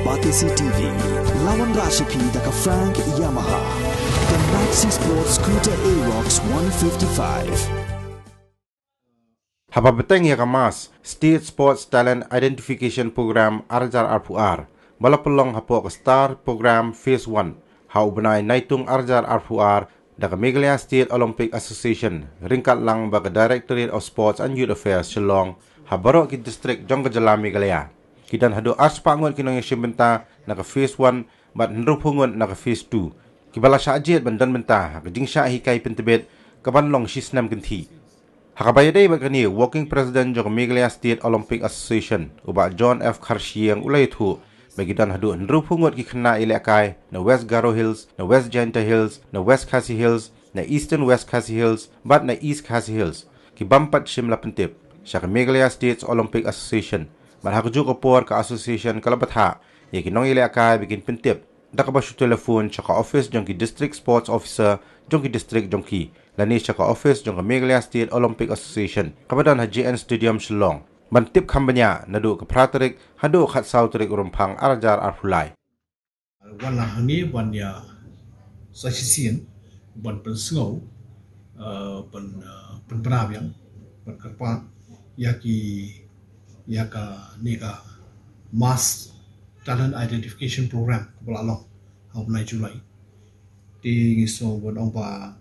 Batisi TV, lawan Rashipi daka Frank Yamaha, the Maxi Sports Scooter Aerox 155. Hababeteng ya kamas State Sports Talent Identification Program Arjar RPR balapelong hapo ke Star Program Phase 1 hau benai naitung Arjar RPR daga Meghalaya State Olympic Association ringkat lang baga Directorate of Sports and Youth Affairs Shillong habarok ki district Jong Meghalaya kidan hado ars pangon kinong Bthah naga Phase 1 bat nrupungon naga Phase 2 kibala syajet bandan Bthah ke Jingtip pentebet kabanlong sisnam genti Hakabayadai bagani Working President Jong Meghalaya State Olympic Association uba John F. Karshiang ulay tu bagidan hadu nrupungot ki Nongïalehkai na West Garo Hills, na West Jingtip Hills, na West Khasi Hills, na Eastern West Khasi Hills, bat na East Khasi Hills. Ki bampat shimla pentip siya Meghalaya State Olympic Association. Malhakju kopor ka association kala Bthah ya ki Nongïalehkai bikin pentip dakabasyu telefon siya ka office jong ki District Sports Officer jong ki District jong ki lani siya ka office jong ka Meghalaya State Olympic Association kabadan ha GN Stadium Shillong bantip kambanya nadu ka praterik hadu khat sauterik urumpang arjar arfulai wala hani ban ya sasisian ban pensngau ban brabiang ban karpa yaka nega mass talent identification program kebalalong hau nai Julai di ngiso bon ongpa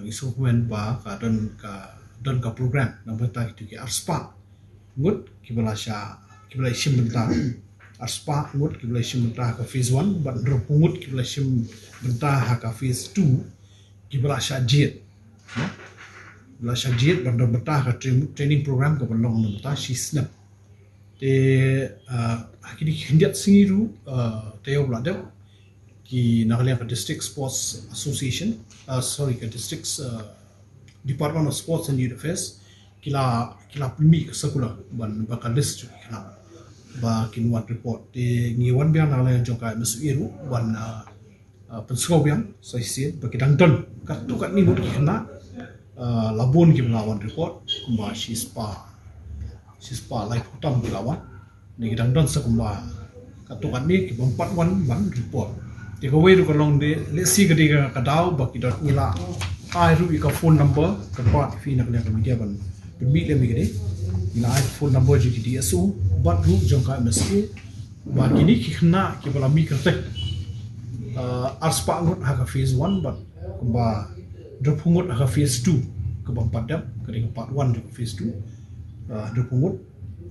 ngiso wen ba ka don ka program nang Bthah itu ki arspa ngut kibala isim Bthah arspa ngut kibala isim Bthah ka phase 1 ban ropungut kibala isim Bthah ka phase 2 kibala jet bala jet ban Bthah ka training program ka balong Bthah sisnap te akini hendiat singiru teo bladem ki Nongïalehkai ka District Sports Association ka District Department of Sports and Youth Affairs kila pemi sekula ban bakal list kila ba kinwan report di ngiwan biang Nongïalehkai jong ka Msoa ban pensau biang saisi bagi dangton kat tu kat ni bud kena labun ki melawan report kumba sispa live hutam kilawan ni dangton sekumba kat tu kat ni ki bompat wan ban report di kawai ru kalong de lesi ketiga kadau bagi dot ngila ai ru ka phone number kepat fi nak lek media ban pemi le mi gede ngila ai phone number ji DSU bat ru jong ka Msoa ba kini ki khna ki bala mi kertek arspa ngut ha ka phase 1 bat kumba dropungut ha ka phase 2 ke bang padam ke ding part 1 ke phase 2 dropungut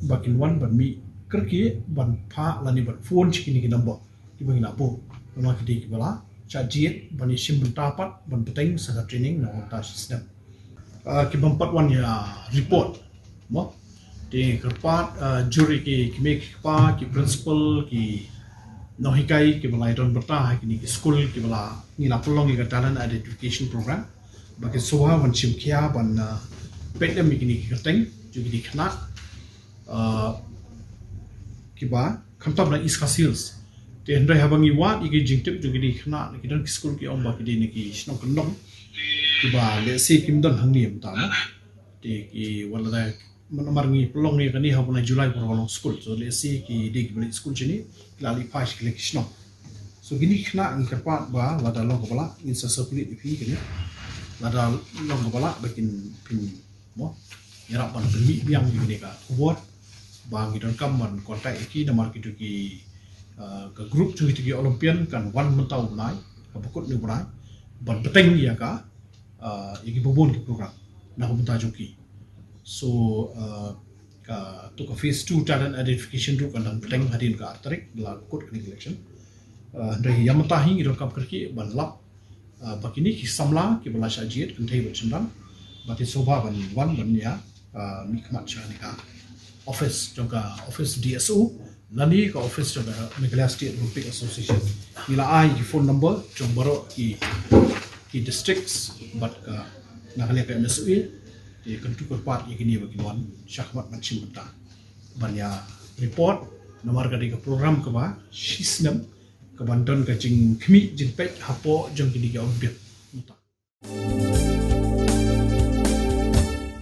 bakin 1 ban mi kerki ban pha lani ban phone chi kini ki number ki bang lapo ma ki ki bala chajiet ban isim Bthah pat ban peteng sa training na Bthah system ki bang part 1 ya report mo de kerpat juri ki mek pa ki principal ki Nongïalehkai ki bala don Bthah ki ni school ki bala ni la pelong ki talent identification program bagi soha ban chimkia ban petem ki ni kerteng juga di kena ki ba kamtab na East Khasi Hills te hendai habangi wat iki Jingtip juga di kena ki don school ki omba ki ni ki snong kendong ki ba le se kim don hangni Bthah no te ki wala da marngi pelong ni kani habuna Julai perolong school so le se ki di ki balik school chini lali pas ki snong so gini kena ngi kerpat ba lada long kepala in sa circulate fi kini lada long kepala bikin pin mo nyerap ban beli biang ni ka buat bang idon kam ban kontak iki nomor kitu ki ke grup tu ki Olympian kan wan mentau nai abukut ni berai ban beteng ya ka iki bobon ki program na ko Bthah joki so ka tu ka phase 2 talent identification tu kan beteng hadin ka tarik la kut ni election dari yang mentahi idon kam kerki ban lap bakini ki samla ki bala syajet kan thai bachendang bati soba ban wan ban ya mi khamat chani ka office jongka office DSU lani ka office jongka Meghalaya State Olympic Association ila ai ki phone number jong baro ki districts but ka Nongïalehkai Msoa di kentu kepat yakini bagi wan syahmat macam Bthah ban ya report nomor ka di program ke ba sisnam ke banton ka jing khmi jing pet hapo jong ki di ka